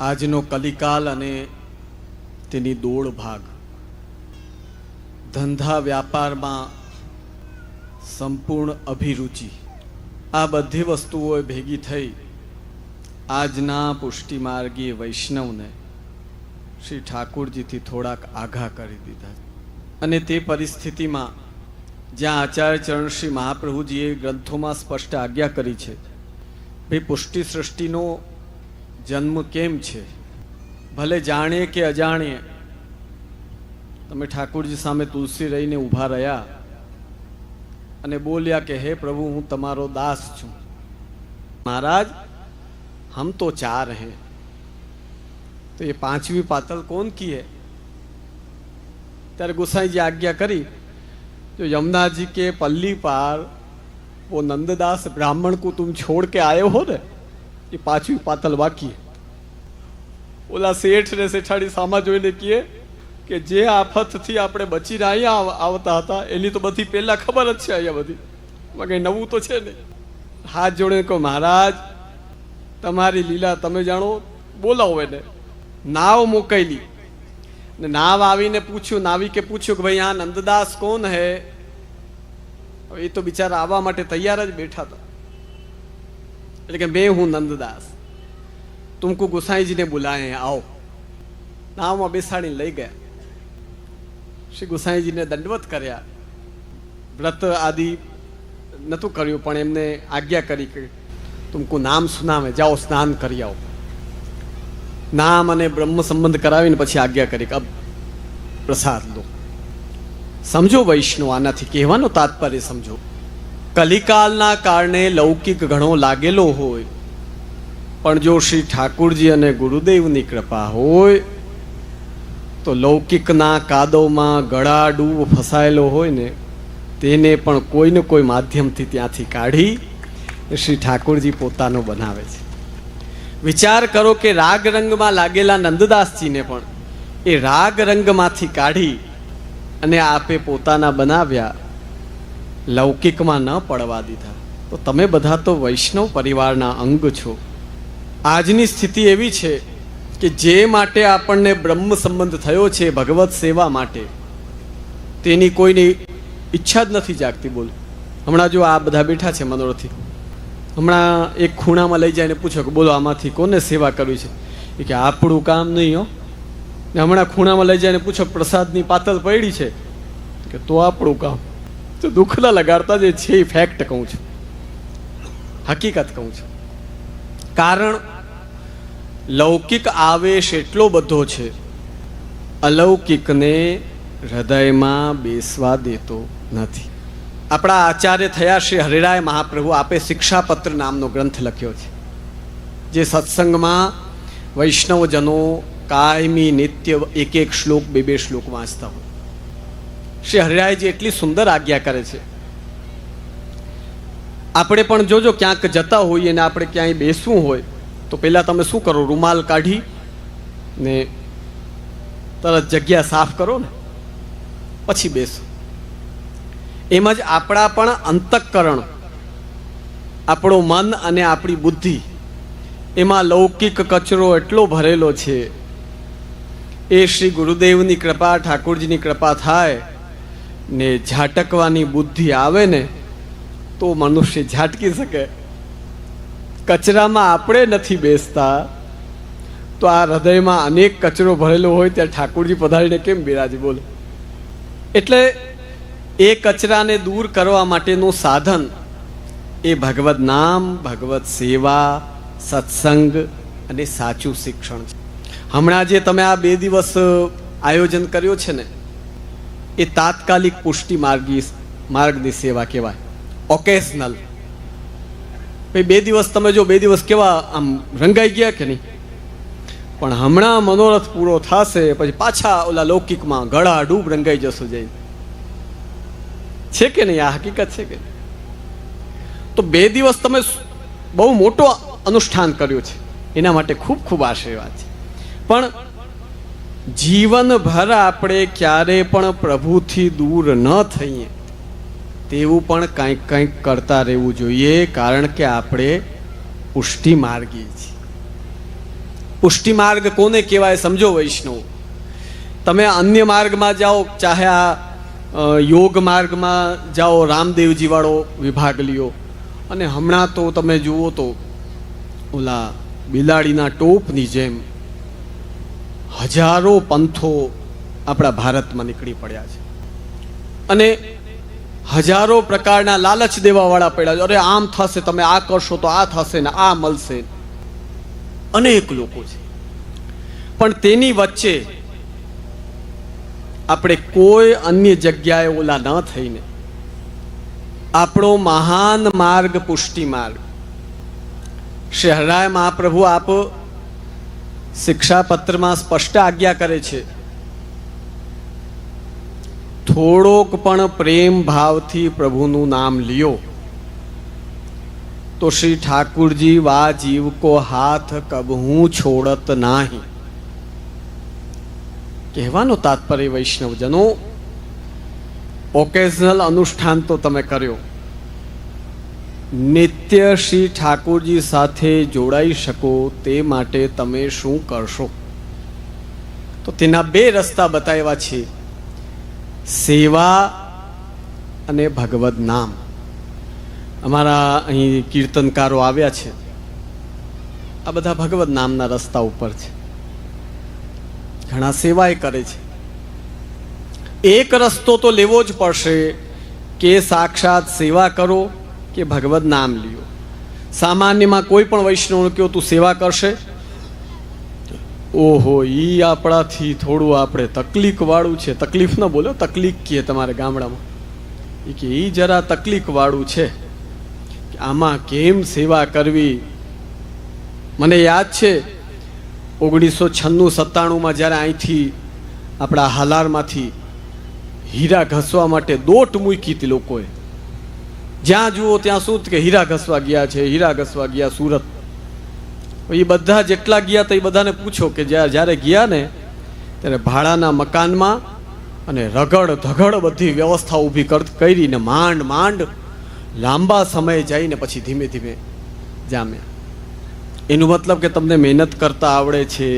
આજનો કલિકાલ અને તેની દોડ ભાગ, ધંધા વ્યાપારમાં સંપૂર્ણ અભિરુચિ, આ બધી વસ્તુઓ ભેગી થઈ આજના પુષ્ટિમાર્ગી વૈષ્ણવને શ્રી ઠાકુરજીથી થોડાક આઘા કરી દીધા. અને તે પરિસ્થિતિમાં જ્યાં આચાર્ય ચરણ શ્રી મહાપ્રભુજીએ ગ્રંથોમાં સ્પષ્ટ આજ્ઞા કરી છે, ભાઈ પુષ્ટિ સૃષ્ટિનો જન્મ કેમ છે, ભલે જાણીએ કે અજાણીએ તમે ઠાકુરજી સામે તુલસી રહીને ઊભા રહ્યા અને બોલ્યા કે હે પ્રભુ, હું તમારો દાસ છું. महाराज हम तो चार हैं, तो ये पांचवी पातल कौन की है? त्यारे गोसाई जी आज्ञा करी, जो यमुना जी के पल्ली पार वो नंददास ब्राह्मण को तुम छोड़ के आए हो ने, ये पांचवी पातल बाकी है. ओला શેઠ ને શેઠાડી સામા જોઈને કહે કે જે આફતથી આપણે બચીને અહીંયા આવતા હતા એની તો બધી પહેલા ખબર જ છે, અહીંયા બધી કંઈ નવું તો છે નહીં. હાથ જોડે કહો, મહારાજ તમારી લીલા તમે જાણો, બોલાવો એને. નાવ મોકલી ને નાવ આવીને પૂછ્યું, નાવિકે પૂછ્યું કે ભાઈ આ નંદદાસ કોણ હે? એ તો બિચારા આવવા માટે તૈયાર જ બેઠા હતા. એટલે કે મેં હું નંદદાસ, तुमको गोसाई जी ने बुलाए हैं, आओ. नाव में बेसाड़ी लई गया. श्री गोसाई जी ने दंडवत कर्या, व्रत आदि नतु कर्યું, પણ એમને આજ્ઞા કરી કે तुमको नाम सुनावे, जाओ स्नान કરી આવો. નામ અને બ્રહ્મ સંબંધ કરાવીને પછી આજ્ઞા કરી કે અબ પ્રસાદ લો. સમજો વૈષ્ણવ, આનાથી કહેવાનો તાત્પર્ય સમજો. કલિકાલના કારણે લૌકિક ઘણો લાગેલો હોય, પણ જો શ્રી ઠાકુરજી અને ગુરુદેવની કૃપા હોય તો લૌકિકના કાદવમાં ગળાડૂબ ફસાયેલો હોય ને તેને પણ કોઈને કોઈ માધ્યમથી ત્યાંથી કાઢી શ્રી ઠાકુરજી પોતાનો બનાવે છે. વિચાર કરો કે રાગ રંગમાં લાગેલા નંદદાસજીને પણ એ રાગ રંગમાંથી કાઢી અને આપે પોતાના બનાવ્યા, લૌકિકમાં ન પડવા દીધા. તો તમે બધા તો વૈષ્ણવ પરિવારના અંગ છો. આજની સ્થિતિ એવી છે કે જે માટે આપણને બ્રહ્મ સંબંધ થયો છે, ભગવત સેવા માટે, તેની કોઈની ઈચ્છા જ નથી જાગતી. બોલ, હમણાં જો આ બધા બેઠા છે મનોરથી, હમણાં એક ખૂણામાં લઈ જાય ને પૂછો કે બોલો આમાંથી કોને સેવા કરવી છે? એ કે આપણું કામ નહીં હો. ને હમણાં ખૂણામાં લઈ જાય ને પૂછો પ્રસાદની પાતલ પડી છે કે તો આપણું કામ. તો દુઃખના લગાડતા જે છે એ ફેક્ટ કહું છું, હકીકત કહું છું. કારણ લૌકિક આવેશ એટલો બધો છે, અલૌકિકને હૃદયમાં બેસવા દેતો નથી. આપણા આચાર્ય થયા શ્રી હરિરાય મહાપ્રભુ આપે શિક્ષાપત્ર નામનો ગ્રંથ લખ્યો છે, જે સત્સંગમાં વૈષ્ણવજનો કાયમી નિત્ય એક એક શ્લોક, બે શ્લોક વાંચતા હોય. શ્રી હરિરાયજી એટલી સુંદર આજ્ઞા કરે છે. આપણે પણ જોજો ક્યાંક જતા હોઈએ ને આપણે ક્યાંય બેસવું હોય તો પહેલાં તમે શું કરો? રૂમાલ કાઢી ને તરત જગ્યા સાફ કરો ને પછી બેસો. એમ જ આપણા પણ અંતઃકરણ, આપણો મન અને આપણી બુદ્ધિ, એમાં લૌકિક કચરો એટલો ભરેલો છે. એ શ્રી ગુરુદેવની કૃપા, ઠાકોરજીની કૃપા થાય ને ઝાટકવાની બુદ્ધિ આવે ને તો મનુષ્ય ઝાટકી શકે. કચરામાં આપણે નથી બેસતા તો આ હૃદયમાં અનેક કચરો ભરેલો હોય ત્યાં ઠાકોરજી પધારીને કેમ બિરાજે? બોલો. એટલે એ કચરાને દૂર કરવા માટેનું સાધન એ ભગવદ નામ, ભગવત સેવા, સત્સંગ અને સાચું શિક્ષણ છે. હમણાં જે તમે આ 2 દિવસ આયોજન કર્યો છે ને, એ તાત્કાલિક પુષ્ટિ માર્ગની સેવા કહેવાય, ઓકેશનલ. ભાઈ 2 દિવસ તમે જો 2 દિવસ કેવા આમ રંગાઈ ગયા કે નહીં, પણ હમણાં મનોરથ પૂરો થશે પછી પાછા ઓલા લૌકિકમાં ગળાડૂબ રંગાઈ જશો. જઈ છે કે નહીં? આ હકીકત છે કે? તો 2 દિવસ તમે બહુ મોટો અનુષ્ઠાન કર્યું છે, એના માટે ખૂબ ખૂબ આશીર્વાદ છે. પણ જીવનભર આપણે ક્યારે પણ પ્રભુથી દૂર ન થઈએ તેવું પણ કંઈક કંઈક કરતા રહેવું જોઈએ, કારણ કે આપણે પુષ્ટિ માર્ગી છીએ. પુષ્ટિ માર્ગ કોને કહેવાય સમજો વૈષ્ણવ. તમે અન્ય માર્ગમાં જાઓ, ચાહે આ યોગ માર્ગમાં જાઓ, રામદેવજી વાળો વિભાગ લ્યો, અને હમણાં તો તમે જુઓ તો ઓલા બિલાડીના ટોપની જેમ હજારો પંથો આપણા ભારતમાં નીકળી પડ્યા છે, અને હજારો પ્રકારના લાલચ દેવાવાળા પડ્યા છે. અરે આમ થશે, તમે આ કરશો તો આ થશે ને આ મળશે. અનેક લોકો છે, પણ તેની વચ્ચે આપણે કોઈ અન્ય જગ્યાએ ઓલા ન થઈને આપણો મહાન માર્ગ પુષ્ટિ માર્ગ, શ્રી હરિરાય મહાપ્રભુ આપ શિક્ષાપત્રમાં સ્પષ્ટ આજ્ઞા કરે છે, થોડોક પણ પ્રેમ ભાવથી પ્રભુનું નામ લ્યો તો શ્રી ઠાकुरજી વા જીવ કો હાથ કબહું છોડત નાહી. કહેવાનો તાત્પર્ય વૈષ્ણવજનો, ઓકેઝનલ અનુષ્ઠાન તો તમે કર્યો, નિત્ય શ્રી ઠાकुरજી સાથે જોડાઈ શકો તે માટે તમે શું કરશો? તો તેના બે રસ્તા બતાવ્યા છે, સેવા અને ભગવદ નામ. અમારા અહીં કીર્તનકારો આવ્યા છે, આ બધા ભગવદ નામના રસ્તા ઉપર છે, ઘણા સેવાય કરે છે. એક રસ્તો તો લેવો જ પડશે કે સાક્ષાત સેવા કરો કે ભગવદ નામ લ્યો. સામાન્યમાં કોઈ પણ વૈષ્ણવ કહો તું સેવા કરશે, ઓહો ઈ આપણાથી થોડું આપણે તકલીફ વાળું છે. તકલીફ ન બોલો, તકલીફ કહે તમારે ગામડામાં, એ કે ઈ જરા તકલીફ વાળું છે, આમાં કેમ સેવા કરવી. મને યાદ છે 1996-97માં જ્યારે અહીંથી આપણા હાલારમાંથી હીરા ઘસવા માટે દોટ મૂકી હતી લોકોએ. જ્યાં જુઓ ત્યાં શું કે હીરા ઘસવા ગયા છે, હીરા ઘસવા ગયા સુરત. એ બધા જેટલા ગયા તો એ બધાને પૂછો કે જ્યારે ગયા ને ત્યારે ભાડાના મકાનમાં અને રગડ ધગડ બધી વ્યવસ્થા ઊભી કરીને માંડ માંડ લાંબા સમય જઈને પછી ધીમે ધીમે જામ્યા. એનું મતલબ કે તમને મહેનત કરતા આવડે છે,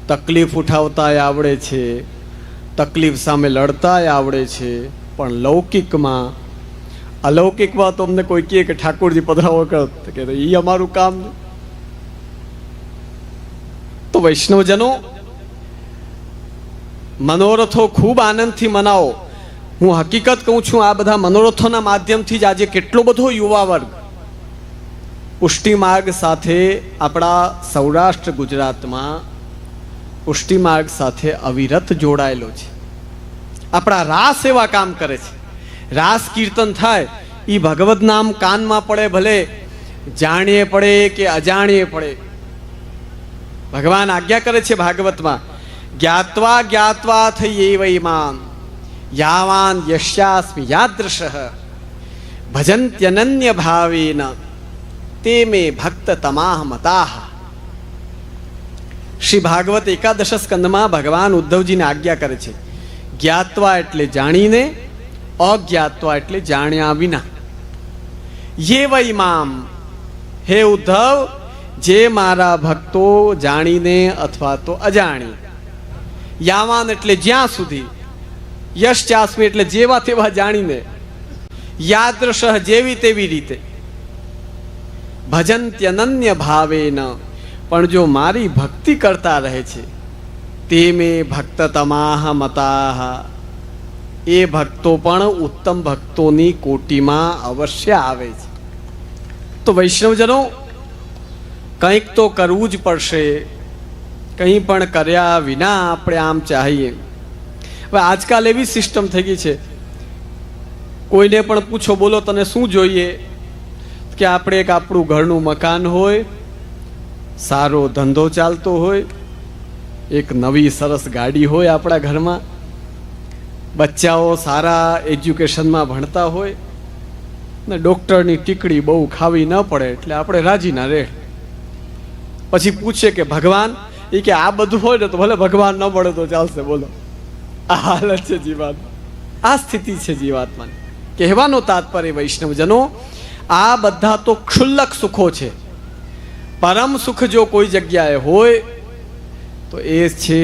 તકલીફ ઉઠાવતા આવડે છે, તકલીફ સામે લડતા આવડે છે, પણ લૌકિકમાં અલૌકિકમાં તો અમને કોઈ કહે કે ઠાકોરજી પધરાવો કરો કે એ અમારું કામ. તો વૈષ્ણવજનો, મનોરથો ખૂબ આનંદથી મનાવો. હું હકીકત કહું છું, આ બધા મનોરથોના માધ્યમથી જ આજે કેટલો બધો યુવા વર્ગ પુષ્ટિ માર્ગ સાથે, આપણા સૌરાષ્ટ્ર ગુજરાતમાં પુષ્ટિ માર્ગ સાથે અવિરત જોડાયેલો છે. આપણા રાસ એવા કામ કરે છે, રાસ કીર્તન થાય, એ ભગવદ નામ કાનમાં પડે, ભલે જાણીએ પડે કે અજાણીએ પડે. ભગવાન આજ્ઞા કરે છે ભાગવતમાં, જ્ઞાત્વા જ્ઞાત્વા થઈ વૈમાન યાવાન યશ્યાસ્મિ યાદૃશઃ ભજન્ત્યનન્ય ભાવેન તે મે ભક્ત તમાહ મતાહ. શ્રી ભાગવત એકાદશ સ્કંદમાં ભગવાન ઉદ્ધવજીને આજ્ઞા કરે છે, જ્ઞાત્વા એટલે જાણીને, અજ્ઞાત્વા એટલે જાણ્યા વિના. યે વૈમામ, હે ઉદ્ધવ, જે મારા ભક્તો જાણીને અથવા તો અજાણી, યાવાન એટલે જ્યાં સુધી, યશ ચાસ્મી એટલે જેવા તેવા જાણીને, યાદૃશઃ જેવી તેવી રીતે, ભજન્ત્યનન્ય ભાવેન પણ જો મારી ભક્તિ કરતા રહે છે, તે મે ભક્ત તમાહ મતાહ, એ ભક્તો પણ ઉત્તમ ભક્તોની કોટીમાં અવશ્ય આવે છે. તો વૈષ્ણવજનો, કંઈક તો કરવું જ પડશે, કંઈ પણ કર્યા વિના આપણે આમ ચાહીએ. હવે આજકાલ એવી સિસ્ટમ થઈ ગઈ છે, કોઈને પણ પૂછો, બોલો તને શું જોઈએ, કે આપણે એક આપણું ઘરનું મકાન હોય, સારો ધંધો ચાલતો હોય, એક નવી સરસ ગાડી હોય આપણા ઘરમાં, બચ્ચાઓ સારા એજ્યુકેશનમાં ભણતા હોય, ને ડૉક્ટરની ટીકડી બહુ ખાવી ન પડે એટલે આપણે રાજી ના રહે. પછી પૂછે કે ભગવાન, એ કે આ બધું હોય ને તો ભલે ભગવાન ન મળે તો ચાલશે. બોલો, આ હાલત છે જીવાત્મા, આ સ્થિતિ છે જીવાત્માની, કહેવાનો તાત્પર્ય વૈષ્ણવજનો, આ બધા તો ક્ષુલ્લક સુખો છે. પરમ સુખ જો કોઈ જગ્યાએ હોય તો એ છે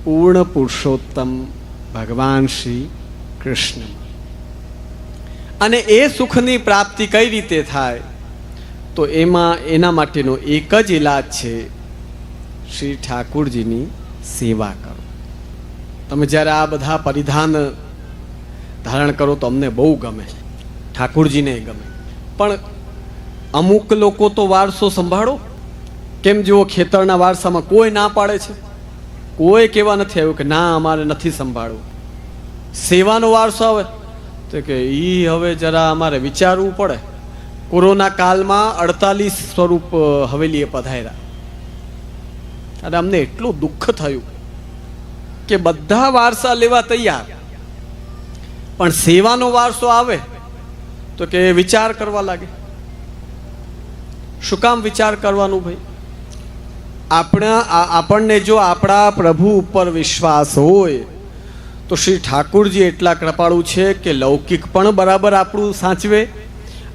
પૂર્ણ પુરુષોત્તમ ભગવાન શ્રી કૃષ્ણ. અને એ સુખની પ્રાપ્તિ કઈ રીતે થાય? તો એના માટેનો એક જ ઈલાજ છે, શ્રી ઠાકુરજીની સેવા કરો. તમે જ્યારે આ બધા પરિધાન ધારણ કરો તો અમને બહુ ગમે, ઠાકુરજીને ગમે. પણ અમુક લોકો તો વારસો સંભાળો. કેમ જુઓ, ખેતરના વારસામાં કોઈ ના પાડે છે, કોઈ કહેવા નથી આવ્યું કે ના અમારે નથી સંભાળવું. સેવાનો વારસો આવે તો કે હવે જરા અમારે વિચારવું પડે. કોરોના કાળમાં 48 સ્વરૂપ હવેલીએ પધાર્યા અને અમને એટલું દુઃખ થયું કે બધા વારસા લેવા તૈયાર, પણ સેવાનો વારસો આવે તો કે વિચાર કરવા લાગે. શું કામ વિચાર કરવાનું ભાઈ? આપણને જો આપણા પ્રભુ ઉપર વિશ્વાસ હોય તો શ્રી ઠાકુરજી એટલા કૃપાળુ છે કે લૌકિક પણ બરાબર આપણું સાચવે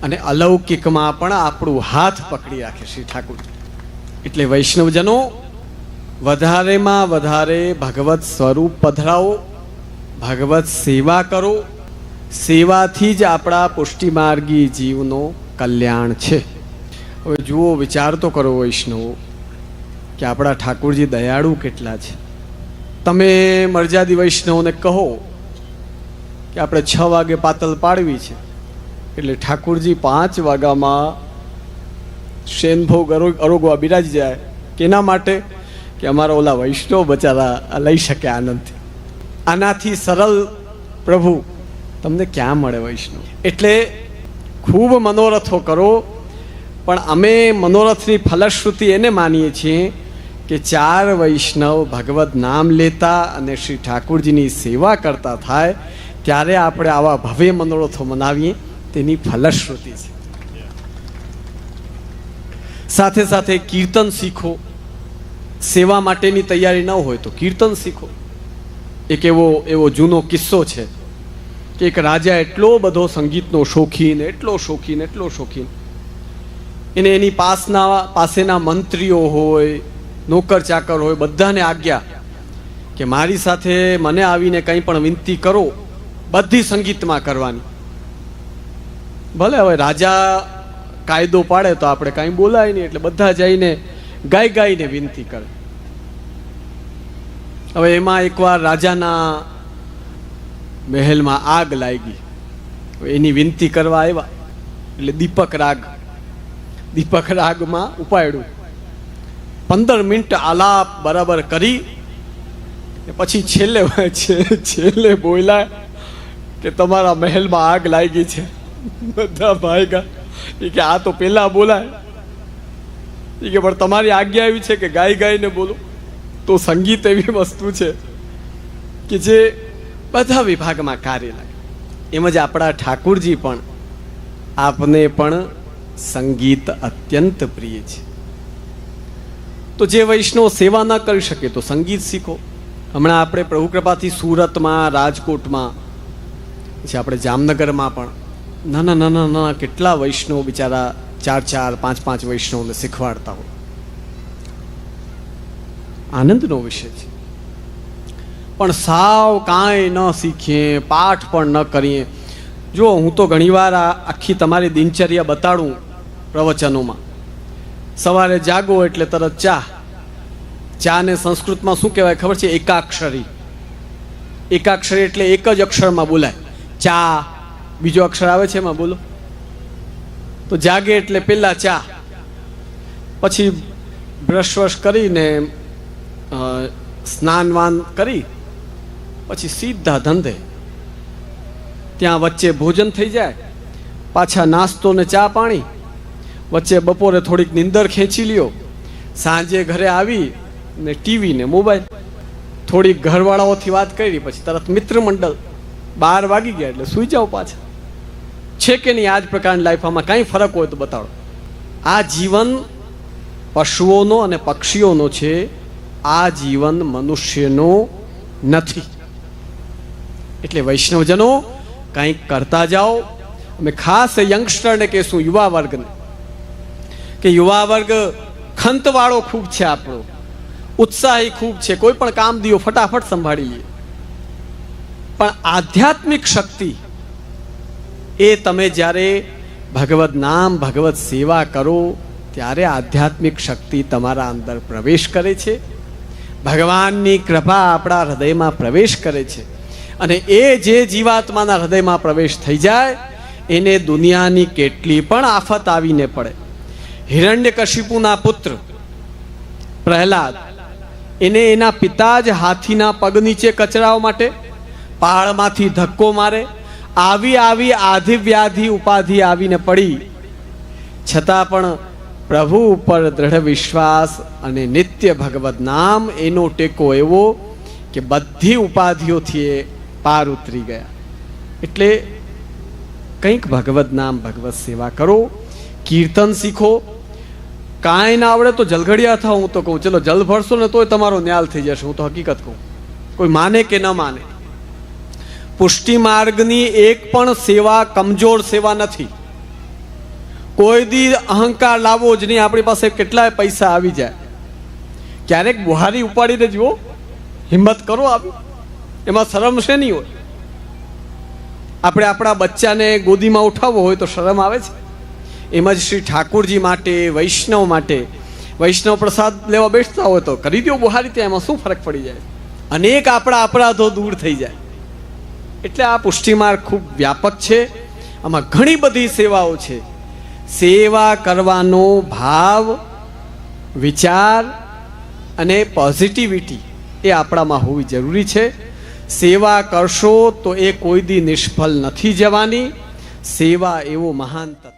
અને અલૌકિકમાં પણ આપણું હાથ પકડી રાખે શ્રી ઠાકુરજી. એટલે વૈષ્ણવજનો, વધારેમાં વધારે ભગવત સ્વરૂપ પધરાવો, ભગવત સેવા કરો. સેવાથી જ આપણા પુષ્ટિમાર્ગી જીવનો કલ્યાણ છે. હવે જુઓ, વિચાર તો કરો વૈષ્ણવો કે આપણા ઠાકુરજી દયાળુ કેટલા છે. તમે મરજાદી વૈષ્ણવને કહો કે આપણે 6 વાગે પાતલ પાડવી છે, એટલે ઠાકુરજી 5 વાગ્યામાં શેનભોગ અરોગવા બિરાજી જાય. કેના માટે? કે અમારા ઓલા વૈષ્ણવ બચારા લઈ શકે આનંદથી. આનાથી સરળ પ્રભુ તમને ક્યાં મળે વૈષ્ણવ? એટલે ખૂબ મનોરથો કરો, પણ અમે મનોરથની ફલશ્રુતિ એને માનીએ છીએ કે 4 વૈષ્ણવ ભગવત નામ લેતા અને શ્રી ઠાકુરજીની સેવા કરતા થાય ત્યારે આપણે આવા ભવ્ય મનોરથો મનાવીએ, તેની ફલશ્રુતિ છે. સાથે સાથે કીર્તન શીખો. સેવા માટેની તૈયારી ન હોય તો કીર્તન શીખો. એક એવો જૂનો કિસ્સો છે કે એક રાજા એટલો બધો સંગીતનો શોખીન, એટલો શોખીન, એને એની પાસેના મંત્રીઓ હોય, નોકર ચાકર હોય, બધાને આજ્ઞા કે મારી સાથે મને આવીને કંઈ પણ વિનંતી કરો, બધી સંગીતમાં કરવાની. ભલે હવે રાજા કાયદો પાડે તો આપણે કાંઈ બોલાય નહીં, એટલે બધા જઈને ગાઈને વિનંતી કરે. હવે એમાં એકવાર રાજાના મહેલમાં આગ લાગી. એની વિનંતી કરવા આવ્યા એટલે દીપક રાગમાં ઉપાડ્યું. 15 મિનિટ આલાપ બરાબર કરી પછી છેલ્લે બોલ્યા કે તમારા મહેલમાં આગ લાગી છે. બધા ભાગ્યા. કે આ તો પેલા બોલાય. કે પણ તમારી આજ્ઞા એવી છે કે ગાઈને બોલો. તો સંગીત એવી વસ્તુ છે કે જે બધા વિભાગમાં કાર્ય લાગે. એમ જ આપણા ઠાકુરજી પણ, આપને પણ સંગીત અત્યંત પ્રિય છે. તો જે વૈષ્ણવ સેવા ન કરી શકે તો સંગીત શીખો. હમણાં આપણે પ્રભુ કૃપાથી સુરતમાં, રાજકોટમાં, પછી આપણે જામનગરમાં પણ નાના કેટલા વૈષ્ણવ બિચારા 4, 5 વૈષ્ણવને શીખવાડતા હોય. આનંદનો વિષય છે. પણ સાવ કાંઈ ન શીખીએ, પાઠ પણ ન કરીએ. જો હું તો ઘણીવાર આખી તમારી દિનચર્યા બતાડું પ્રવચનોમાં. સવારે જાગો એટલે તરત ચા ને સંસ્કૃતમાં શું કહેવાય ખબર છે? એકાક્ષરી એટલે એક જ અક્ષરમાં બોલાય. ચા, બીજો અક્ષર આવે છે એમાં બોલો. તો જાગે એટલે પહેલા ચા, પછી બ્રશ કરીને સ્નાન કરી પછી સીધા ધંધે. ત્યાં વચ્ચે ભોજન થઈ જાય, પાછા નાસ્તો ને ચા પાણી, વચ્ચે બપોરે થોડીક નીંદર ખેંચી લ્યો, સાંજે ઘરે આવી ને ટીવી ને મોબાઈલ, થોડીક ઘરવાળાઓથી વાત કરી, પછી તરત મિત્ર મંડળ. 12 વાગી ગયા એટલે સૂઈ જાઓ પાછા. છે કે નહીં આ જ પ્રકારની લાઈફ? આમાં કાંઈ ફરક હોય તો બતાડો. આ જીવન પશુઓનો અને પક્ષીઓનો છે, આ જીવન મનુષ્યનો નથી. એટલે વૈષ્ણવજનો, કંઈક કરતા જાઓ. અમે ખાસ યંગસ્ટરને કહેશું, યુવા વર્ગને, કે યુવા વર્ગ ખંતવાળો ખૂબ છે, આપણો ઉત્સાહી ખૂબ છે, કોઈ પણ કામ દિયો ફટાફટ સંભાળી લે. પણ આધ્યાત્મિક શક્તિ એ તમે જ્યારે ભગવદ નામ ભગવદ સેવા કરો ત્યારે આધ્યાત્મિક શક્તિ તમારા અંદર પ્રવેશ કરે છે. ભગવાનની કૃપા આપણા હૃદયમાં પ્રવેશ કરે છે. અને એ જે જીવાત્માના હૃદયમાં પ્રવેશ થઈ જાય એને દુનિયાની કેટલી પણ આફત આવીને પડે. હિરણ્યકશિપુના પુત્ર પ્રહલાદ, એને એના પિતા જ હાથીના પગ નીચે કચરાવા માટે પહાડમાંથી ધક્કો મારે, આવી આધિ વ્યાધિ ઉપાધિ આવીને પડી, છતાં પણ પ્રભુ ઉપર દ્રઢ વિશ્વાસ અને નિત્ય ભગવદ નામ એનો ટેકો એવો કે બધી ઉપાધિઓથી એ પાર ઉતરી ગયા. એટલે કંઈક ભગવદ નામ ભગવદ સેવા કરો, કીર્તન શીખો. કાંઈ ના આવડે તો જલઘડિયા થાવ. હું તો કહું ચલો જલ ભરશો ને તોય તમારો ન્યાલ થઈ જશે. હું તો હકીકત કહું, કોઈ માને કે ન માને. પુષ્ટિ માર્ગની એક પણ સેવા કમજોર સેવા નથી. કોઈ દી અહંકાર લાવવો જ નહીં. આપણી પાસે કેટલાય પૈસા આવી જાય, ક્યારેક બુહારી ઉપાડીને જુઓ, હિંમત કરો આવી, એમાં શરમ છે નહીં હોય. આપણે આપણા બચ્ચાને ગોદીમાં ઉઠાવવો હોય તો શરમ આવે છે. એમ જ શ્રી ઠાકોરજી માટે, વૈષ્ણવ માટે, વૈષ્ણવ પ્રસાદ લેવા બેસતા હોય તો કરી દો બુહારી, ત્યાં એમાં શું ફરક પડી જાય? અનેક આપણા અપરાધો દૂર થઈ જાય. એટલે આ પુષ્ટિ માર્ગ ખૂબ વ્યાપક છે. આમાં ઘણી બધી સેવાઓ છે. સેવા કરવાનો ભાવ, વિચાર અને પોઝિટિવિટી એ આપણામાં હોવી જરૂરી છે. સેવા કરશો તો એ કોઈ દી નિષ્ફળ નથી જવાની. સેવા એવો મહાન તત્વ